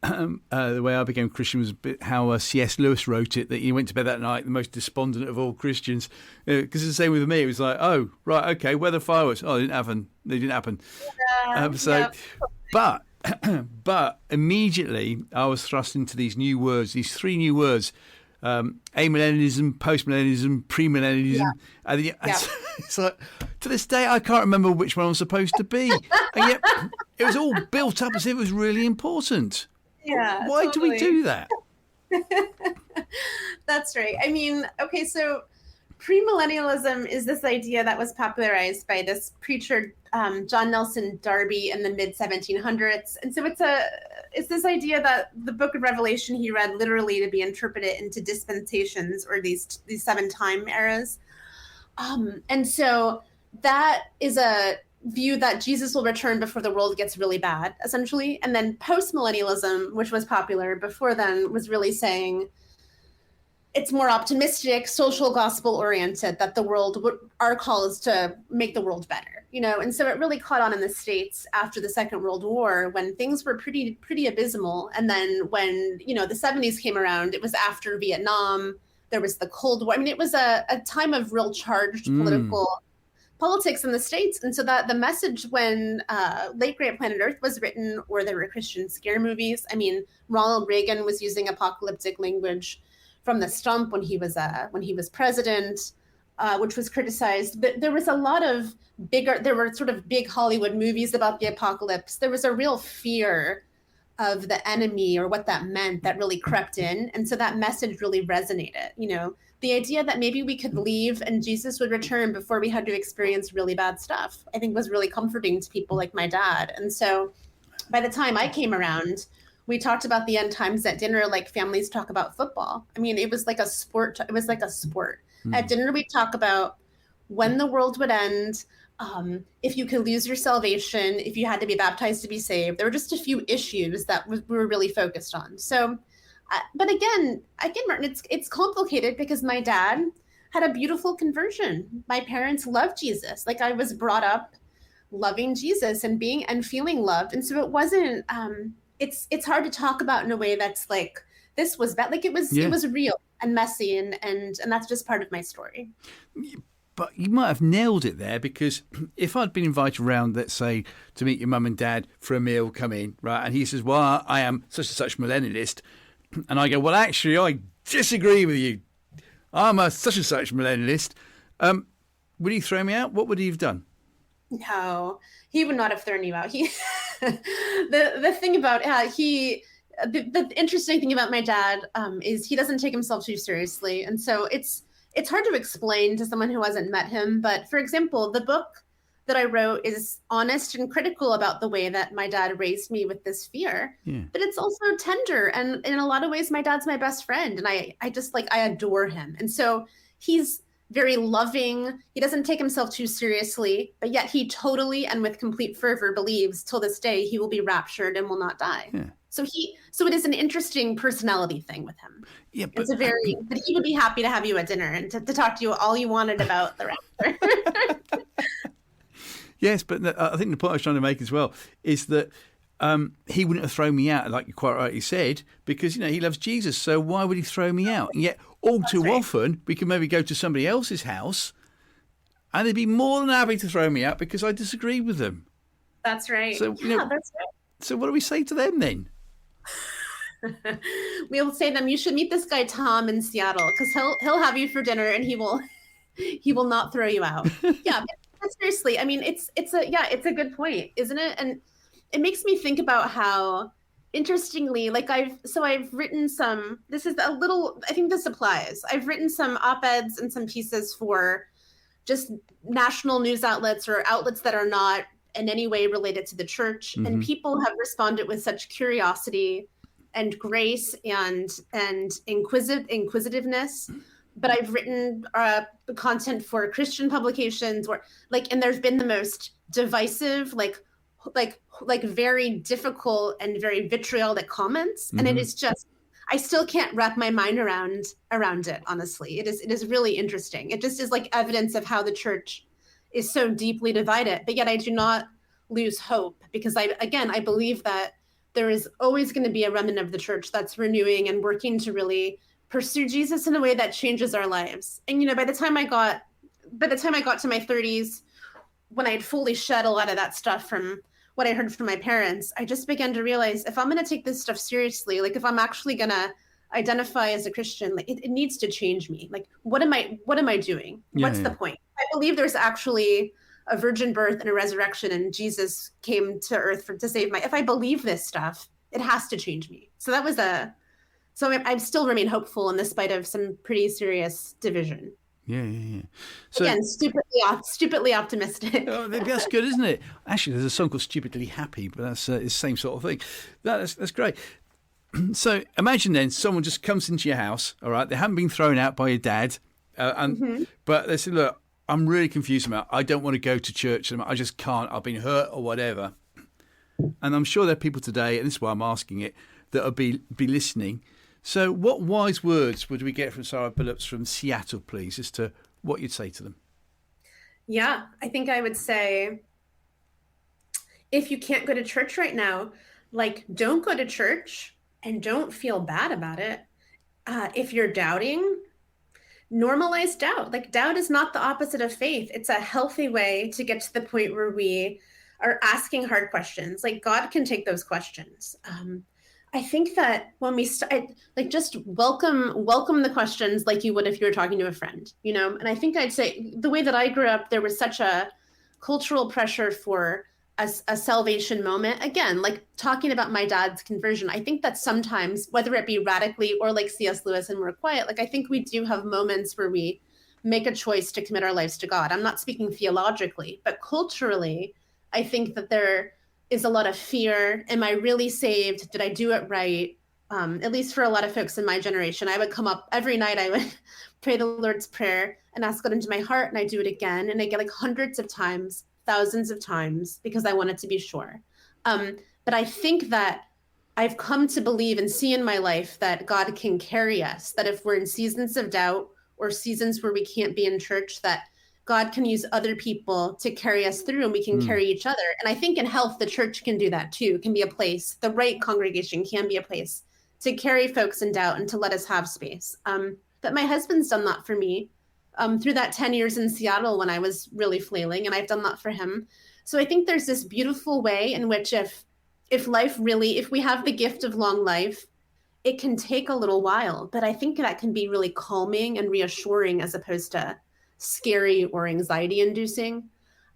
the way I became a Christian was a bit how C.S. Lewis wrote it, that he went to bed that night the most despondent of all Christians. Because it's the same with me. It was like, oh, right, okay, where the fireworks? Oh, they didn't happen. But immediately I was thrust into these new words, these 3 new words, amillennialism, postmillennialism, premillennialism. It's like, to this day, I can't remember which one I'm supposed to be. And yet it was all built up as if it was really important. Yeah. Why totally. do we do that? That's right. I mean, okay, so premillennialism is this idea that was popularized by this preacher, John Nelson Darby, in the mid 1700s. And so it's this idea that the book of Revelation he read literally to be interpreted into dispensations, or these 7 time eras. And so that is a view that Jesus will return before the world gets really bad, essentially. And then postmillennialism, which was popular before then, was really saying it's more optimistic, social gospel oriented, that our call is to make the world better, And so it really caught on in the States after the Second World War, when things were pretty abysmal. And then when, the 70s came around, it was after Vietnam, there was the Cold War. I mean, it was a time of real charged politics in the States. And so that the message when Late Great Planet Earth was written, or there were Christian scare movies, I mean, Ronald Reagan was using apocalyptic language from the stump when he was president, which was criticized. But there was a lot of there were sort of big Hollywood movies about the apocalypse. There was a real fear of the enemy, or what that meant, that really crept in. And so that message really resonated, the idea that maybe we could leave and Jesus would return before we had to experience really bad stuff, I think was really comforting to people like my dad. And so by the time I came around, we talked about the end times at dinner like families talk about football. I mean, it was like a sport. At dinner, we talk about when the world would end, if you could lose your salvation, if you had to be baptized to be saved. There were just a few issues that we were really focused on. So, but again, Martin, it's complicated because my dad had a beautiful conversion. My parents loved Jesus. Like, I was brought up loving Jesus and feeling loved. And so it wasn't, it's hard to talk about in a way that's like, this was bad. Like, it was real and messy. And that's just part of my story. But you might have nailed it there, because if I'd been invited around, let's say, to meet your mum and dad for a meal, come in, right, and he says, well, I am such and such millennialist, and I go, well, actually, I disagree with you. I'm a such and such millennialist. Would he throw me out? What would he have done? No, he would not have thrown you out. The thing about the interesting thing about my dad is he doesn't take himself too seriously, and so it's hard to explain to someone who hasn't met him. But for example, the book that I wrote is honest and critical about the way that my dad raised me with this fear. Yeah. But it's also tender. And in a lot of ways, my dad's my best friend. And I adore him. And so he's very loving. He doesn't take himself too seriously, but yet he totally and with complete fervor believes till this day he will be raptured and will not die. Yeah. So it is an interesting personality thing with him. Yeah, but he would be happy to have you at dinner and to talk to you all you wanted about the rapture. Yes, but I think the point I was trying to make as well is that he wouldn't have thrown me out, like you quite rightly said, because he loves Jesus. So why would he throw me out? And yet, all too often, we can maybe go to somebody else's house, and they'd be more than happy to throw me out because I disagree with them. That's right. So that's right. So what do we say to them then? We'll say to them, you should meet this guy Tom in Seattle because he'll have you for dinner and he will not throw you out. Yeah, but seriously, I mean, it's a good point, isn't it? And it makes me think about how, interestingly, like I've written some. This is a little. I think this applies. I've written some op-eds and some pieces for just national news outlets or outlets that are not in any way related to the church, and people have responded with such curiosity and grace and inquisitiveness. But I've written content for Christian publications and there's been the most divisive, like very difficult and very vitriolic comments. And it is just, I still can't wrap my mind around it, honestly. It is really interesting. It just is like evidence of how the church is so deeply divided. But yet I do not lose hope because I believe that there is always going to be a remnant of the church that's renewing and working to really pursue Jesus in a way that changes our lives. And by the time I got to my 30s, when I had fully shed a lot of that stuff from what I heard from my parents, I just began to realize if I'm going to take this stuff seriously, like if I'm actually going to identify as a Christian, like it needs to change me. Like what am I doing? What's the point? I believe there's actually a virgin birth and a resurrection, and Jesus came to earth to save if I believe this stuff, it has to change me. So so I still remain hopeful in spite of some pretty serious division. Yeah. So, again, stupidly optimistic. Oh, that's good, isn't it? Actually, there's a song called "Stupidly Happy," but that's the same sort of thing. That's great. So imagine then someone just comes into your house. All right, they haven't been thrown out by your dad, but they say, "Look, I'm really confused about. I don't want to go to church. I just can't. I've been hurt or whatever." And I'm sure there are people today, and this is why I'm asking it, that will be listening. So what wise words would we get from Sara Billups from Seattle, please, as to what you'd say to them? Yeah, I think I would say, if you can't go to church right now, don't go to church and don't feel bad about it. If you're doubting, normalize doubt. Doubt is not the opposite of faith. It's a healthy way to get to the point where we are asking hard questions. God can take those questions. I think that when we start, just welcome the questions like you would if you were talking to a friend, And I think I'd say the way that I grew up, there was such a cultural pressure for a salvation moment. Again, talking about my dad's conversion, I think that sometimes, whether it be radically or like C.S. Lewis and We're Quiet, I think we do have moments where we make a choice to commit our lives to God. I'm not speaking theologically, but culturally, I think that there is a lot of fear. Am I really saved? Did I do it right? At least for a lot of folks in my generation, I would come up every night, I would pray the Lord's Prayer and ask God into my heart, and I do it again. And I get hundreds of times, thousands of times, because I wanted to be sure. But I think that I've come to believe and see in my life that God can carry us, that if we're in seasons of doubt or seasons where we can't be in church, that God can use other people to carry us through, and we can carry each other. And I think in health, the church can do that too. It can be a place, the right congregation can be a place to carry folks in doubt and to let us have space. But my husband's done that for me through that 10 years in Seattle when I was really flailing, and I've done that for him. So I think there's this beautiful way in which if we have the gift of long life, it can take a little while, but I think that can be really calming and reassuring as opposed to scary or anxiety inducing.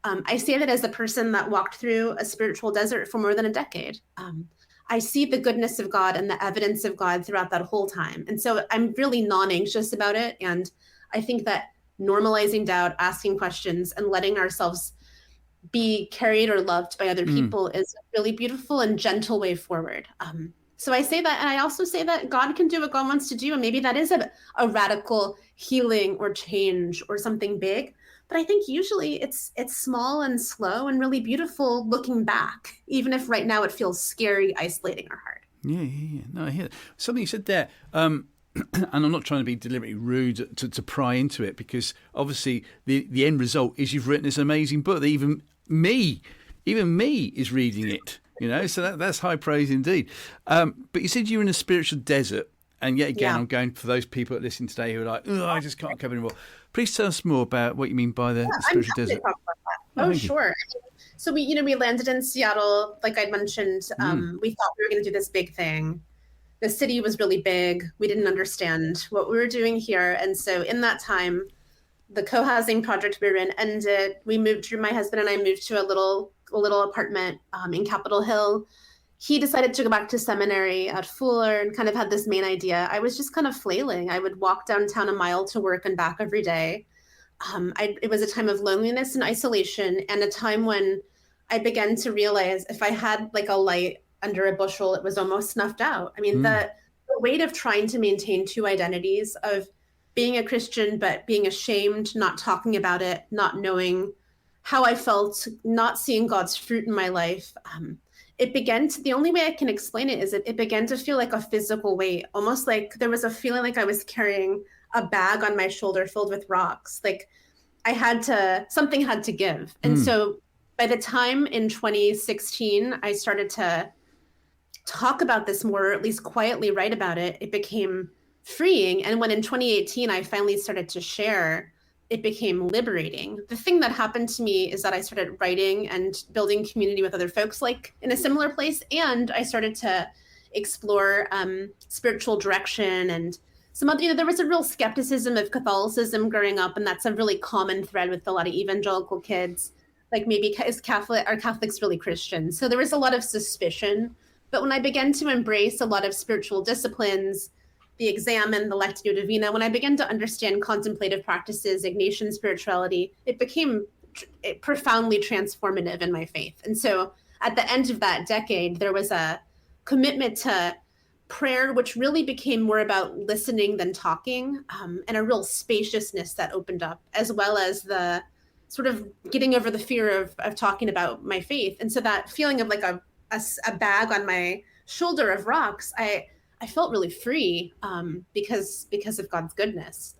I say that as a person that walked through a spiritual desert for more than a decade. I see the goodness of God and the evidence of God throughout that whole time. And so I'm really non-anxious about it. And I think that normalizing doubt, asking questions, and letting ourselves be carried or loved by other people is a really beautiful and gentle way forward. So I say that, and I also say that God can do what God wants to do, and maybe that is a radical healing or change or something big. But I think usually it's small and slow and really beautiful looking back, even if right now it feels scary, isolating, or hard. Yeah. No, I hear that. Something you said there, and I'm not trying to be deliberately rude to pry into it, because obviously the end result is you've written this amazing book that even me is reading it. So that's high praise indeed. But you said you're in a spiritual desert, and yet again, I'm going for those people that listen today who are like, oh, I just can't cope anymore. Please tell us more about what you mean by the spiritual desert. To talk about that. Oh, sure. So we landed in Seattle, like I mentioned. We thought we were going to do this big thing. The city was really big. We didn't understand what we were doing here, and so in that time, the co-housing project we were in ended. My husband and I moved to a little apartment in Capitol Hill. He decided to go back to seminary at Fuller and kind of had this main idea. I was just kind of flailing. I would walk downtown a mile to work and back every day. It was a time of loneliness and isolation, and a time when I began to realize if I had like a light under a bushel, it was almost snuffed out. I mean, the weight of trying to maintain two identities, of being a Christian but being ashamed, not talking about it, not knowing how I felt, not seeing God's fruit in my life. The only way I can explain it is it began to feel like a physical weight, almost like there was a feeling like I was carrying a bag on my shoulder filled with rocks. Like something had to give. And so by the time in 2016, I started to talk about this more, or at least quietly write about it, it became freeing. And when in 2018, I finally started to share, it became liberating. The thing that happened to me is that I started writing and building community with other folks like in a similar place. And I started to explore spiritual direction and some other, there was a real skepticism of Catholicism growing up. And that's a really common thread with a lot of evangelical kids. Like, maybe are Catholics really Christians? So there was a lot of suspicion. But when I began to embrace a lot of spiritual disciplines, the Examen, the Lectio Divina, when I began to understand contemplative practices, Ignatian spirituality, it became profoundly transformative in my faith. And so at the end of that decade, there was a commitment to prayer, which really became more about listening than talking, and a real spaciousness that opened up, as well as the sort of getting over the fear of talking about my faith. And so that feeling of like a bag on my shoulder of rocks, I felt really free because of God's goodness.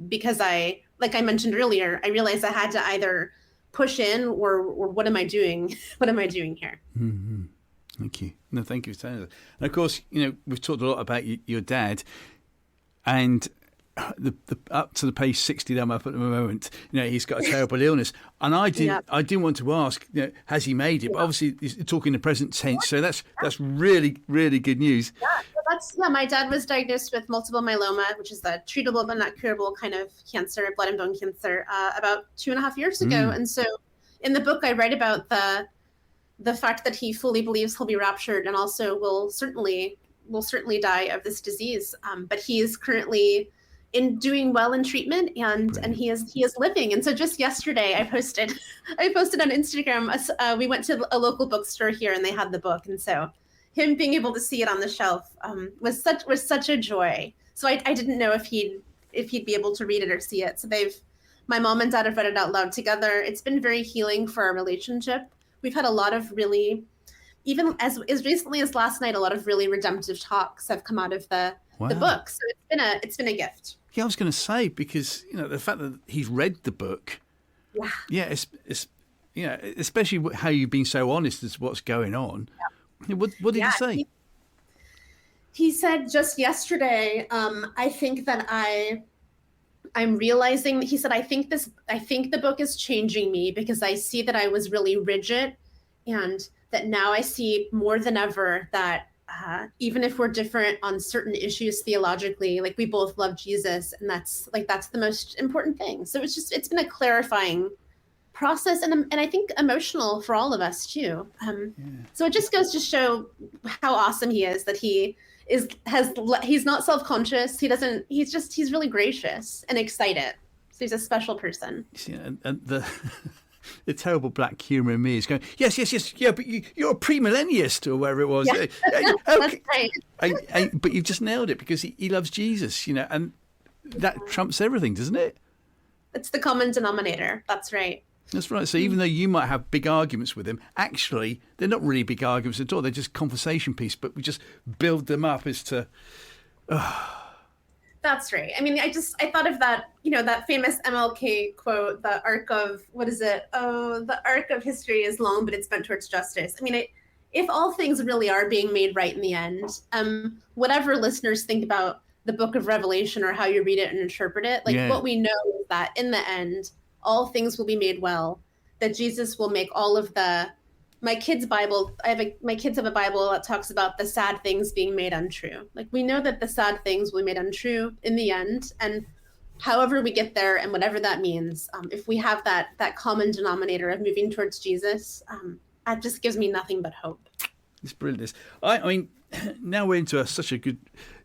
Because like I mentioned earlier, I realized I had to either push in or what am I doing? What am I doing here? Mm-hmm. Thank you. No, thank you for saying that. And of course, we've talked a lot about your dad, and the up to the page 60 that I'm up at the moment, he's got a terrible illness, and I didn't want to ask, has he made it? But obviously, he's talking in the present tense, so that's really, really good news. My dad was diagnosed with multiple myeloma, which is the treatable but not curable kind of cancer, blood and bone cancer, about 2.5 years ago. And so, in the book, I write about the fact that he fully believes he'll be raptured, and also will certainly die of this disease. But he is currently doing well in treatment, and he is living. And so just yesterday I posted on Instagram, we went to a local bookstore here and they had the book, and so him being able to see it on the shelf was such a joy. So I didn't know if he'd be able to read it or see it. So my mom and dad have read it out loud together. It's been very healing for our relationship. We've had a lot of really, even as recently as last night, a lot of really redemptive talks have come out of the book. So it's been a gift. Yeah, I was going to say, because the fact that he's read the book, it's especially how you've been so honest as what's going on. Yeah. What did he say? He said just yesterday, I think that I'm realizing, he said, I think the book is changing me because I see that I was really rigid, and that now I see more than ever that even if we're different on certain issues theologically, like we both love Jesus, and that's the most important thing. So it's been a clarifying process, and I think emotional for all of us too. So it just goes to show how awesome he is, that he's not self-conscious. He's really gracious and excited. So he's a special person. And the terrible black humour in me is going, yes, yeah, but you're a premillennialist or wherever it was. Yeah. Okay. That's right. But you've just nailed it, because he loves Jesus, and that trumps everything, doesn't it? It's the common denominator. That's right. That's right. So even though you might have big arguments with him, actually, they're not really big arguments at all. They're just conversation piece, but we just build them up as to... That's right. I mean, I thought of that, that famous MLK quote, the arc of, what is it? Oh, the arc of history is long, but it's bent towards justice. I mean, if all things really are being made right in the end, whatever listeners think about the book of Revelation or how you read it and interpret it, what we know is that in the end, all things will be made well, that Jesus will make all of my kids' Bible, my kids have a Bible that talks about the sad things being made untrue. We know that the sad things will be made untrue in the end. And however we get there and whatever that means, if we have that common denominator of moving towards Jesus, that just gives me nothing but hope. It's brilliant. I mean, now we're into such a good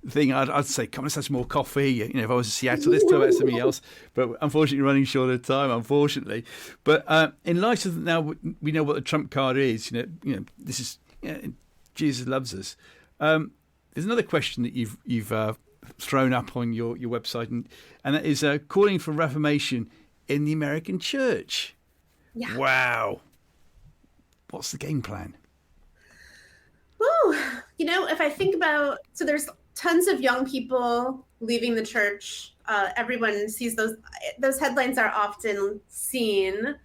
thing. I'd say, come on, let's have some more coffee. If I was in Seattle, let's talk about something else. But unfortunately, running short of time, unfortunately. But in light of now, we know what the trump card is. This is Jesus loves us. There's another question that you've thrown up on your website, and that is calling for reformation in the American church. Yeah. Wow. What's the game plan? Ooh, if I think about, so there's tons of young people leaving the church. Everyone sees those headlines are often seen.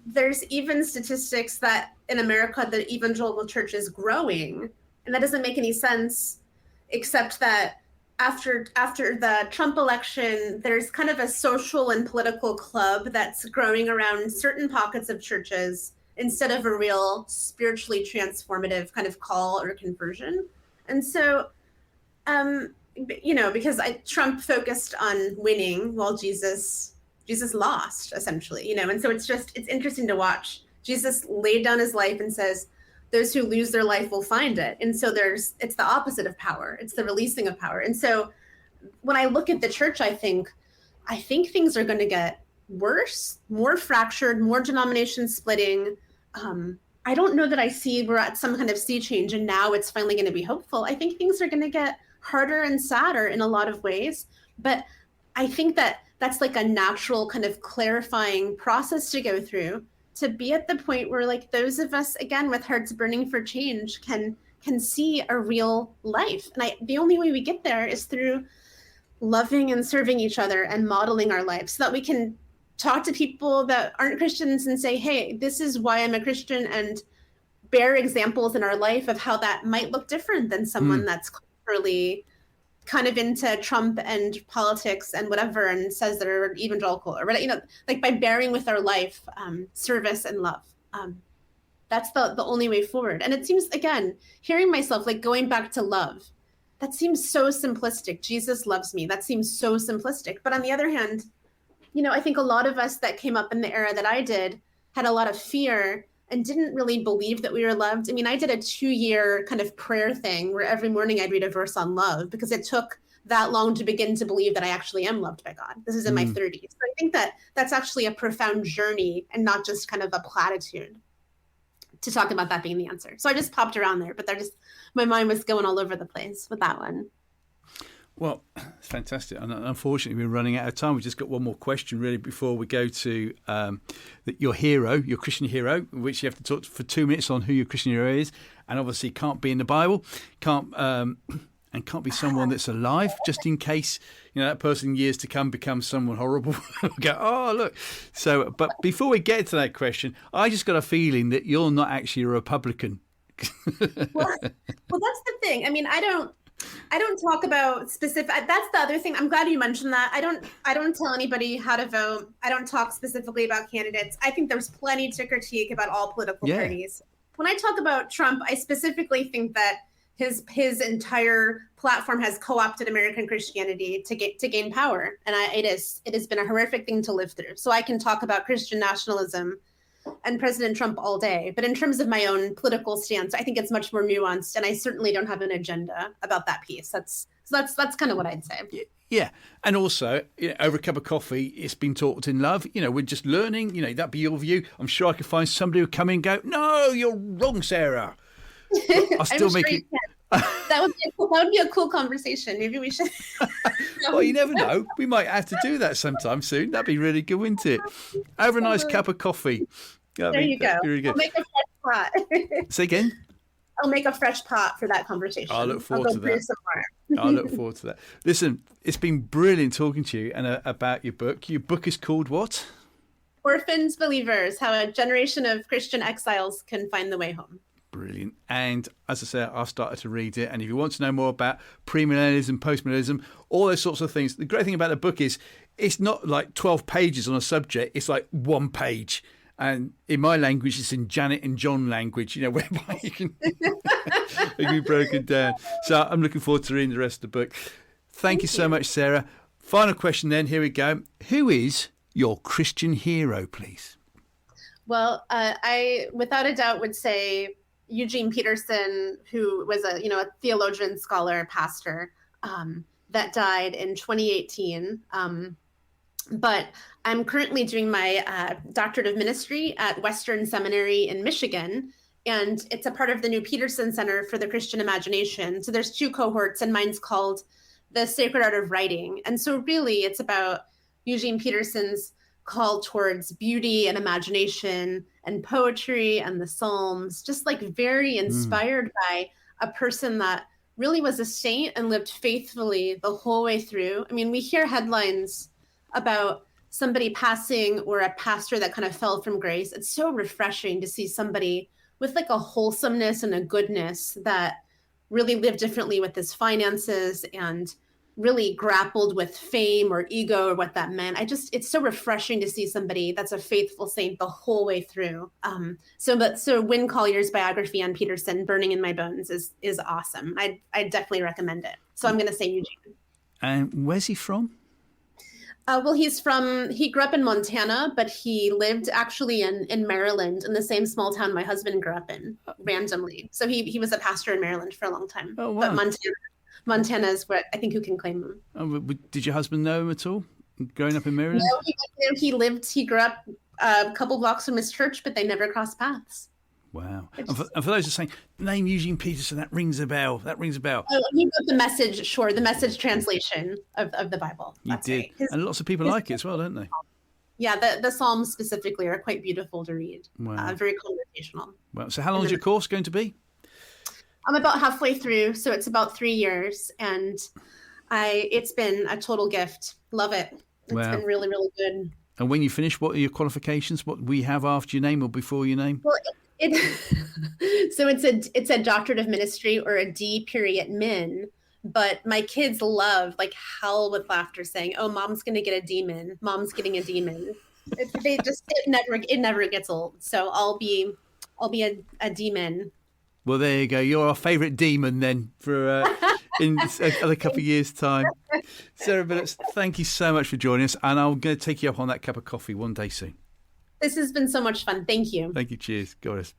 There's even statistics that in America, the evangelical church is growing. And that doesn't make any sense, except that after the Trump election, there's kind of a social and political club that's growing around certain pockets of churches instead of a real spiritually transformative kind of call or conversion. And so, because Trump focused on winning while Jesus lost, essentially, and so it's interesting to watch. Jesus laid down his life and says, those who lose their life will find it. And so it's the opposite of power. It's the releasing of power. And so when I look at the church, I think things are going to get worse, more fractured, more denomination splitting. I don't know that I see we're at some kind of sea change and now it's finally going to be hopeful. I think things are going to get harder and sadder in a lot of ways. But I think that's like a natural kind of clarifying process to go through, to be at the point where those of us, again, with hearts burning for change can see a real life. And the only way we get there is through loving and serving each other and modeling our lives so that we can talk to people that aren't Christians and say, hey, this is why I'm a Christian, and bear examples in our life of how that might look different than someone that's culturally kind of into Trump and politics and whatever and says they're evangelical or whatever, by bearing with our life, service and love. That's the only way forward. And it seems, again, hearing myself, going back to love, that seems so simplistic. Jesus loves me. That seems so simplistic. But on the other hand, I think a lot of us that came up in the era that I did had a lot of fear and didn't really believe that we were loved. I mean, I did a 2-year kind of prayer thing where every morning I'd read a verse on love because it took that long to begin to believe that I actually am loved by God. This is in my 30s. So I think that's actually a profound journey and not just kind of a platitude to talk about that being the answer. So I just popped around there, but my mind was going all over the place with that one. Well, it's fantastic. And unfortunately, we're running out of time. We've just got one more question, really, before we go to your hero, your Christian hero, which you have to talk for 2 minutes on who your Christian hero is. And obviously can't be in the Bible, can't be someone that's alive, just in case, that person years to come becomes someone horrible. Go, oh, look. So, but before we get to that question, I just got a feeling that you're not actually a Republican. Well, that's the thing. I mean, I don't talk about specific. That's the other thing. I'm glad you mentioned that. I don't tell anybody how to vote. I don't talk specifically about candidates. I think there's plenty to critique about all political parties. When I talk about Trump, I specifically think that his entire platform has co-opted American Christianity to gain power, and it has been a horrific thing to live through. So I can talk about Christian nationalism and President Trump all day. But in terms of my own political stance, I think it's much more nuanced, and I certainly don't have an agenda about that piece. That's kind of what I'd say. Yeah. And also, over a cup of coffee, it's been talked in love. We're just learning, that'd be your view. I'm sure I could find somebody who'll come in and go, no, you're wrong, Sarah. I'll still make it. That would be a cool conversation. Maybe we should. Well, you never know. We might have to do that sometime soon. That'd be really good, wouldn't it? Over a nice cup of coffee. There you go. Really good. I'll make a fresh pot. Say again? I'll make a fresh pot for that conversation. I look forward to that. I look forward to that. Listen, it's been brilliant talking to you and about your book. Your book is called what? Orphaned Believers, How a Generation of Christian Exiles Can Find the Way Home. Brilliant. And as I said, I've started to read it. And if you want to know more about premillennialism, postmillennialism, all those sorts of things, the great thing about the book is it's not like 12 pages on a subject. It's like one page. And in my language, it's in Janet and John language, whereby you can it can be broken down. So I'm looking forward to reading the rest of the book. Thank you so much, Sarah. Final question then. Here we go. Who is your Christian hero, please? Well, I, without a doubt, would say Eugene Peterson, who was a theologian, scholar, pastor, that died in 2018. But I'm currently doing my doctorate of ministry at Western Seminary in Michigan, and it's a part of the new Peterson Center for the Christian Imagination. So there's 2 cohorts, and mine's called The Sacred Art of Writing. And so really it's about Eugene Peterson's call towards beauty and imagination and poetry and the Psalms, just like very inspired by a person that really was a saint and lived faithfully the whole way through. I mean, we hear headlines about somebody passing or a pastor that kind of fell from grace. It's so refreshing to see somebody with like a wholesomeness and a goodness that really lived differently with his finances and really grappled with fame or ego or what that meant. It's so refreshing to see somebody that's a faithful saint the whole way through. So Wynne Collier's biography on Peterson, Burning in My Bones, is awesome. I definitely recommend it. So I'm going to say Eugene. And where's he from? Well, he grew up in Montana, but he lived actually in Maryland, in the same small town my husband grew up in, randomly. So he was a pastor in Maryland for a long time. Oh, wow. But Montana is what I think who can claim him. Oh, did your husband know him at all, growing up in Maryland? No, he grew up a couple blocks from his church, but they never crossed paths. Wow. And for those who are saying, the name Eugene Peterson, that rings a bell. Oh, he wrote the Message translation of the Bible. That's you did. Right. And lots of people like it as well, don't they? Yeah, the Psalms specifically are quite beautiful to read. Wow. Very conversational. Well, so how long is your course going to be? I'm about halfway through, so it's about 3 years, and it's been a total gift. Love it. It's been really, really good. And when you finish, what are your qualifications? What we have after your name or before your name? Well, so it's a doctorate of ministry, or a D.Min. But my kids love, like, howl with laughter, saying, "Oh, mom's going to get a D.Min. Mom's getting a D.Min." It never gets old. So I'll be a D.Min. Well, there you go. You're our favourite demon then for in a couple of years' time. Sara Billups, thank you so much for joining us, and I'm going to take you up on that cup of coffee one day soon. This has been so much fun. Thank you. Thank you. Cheers. God bless.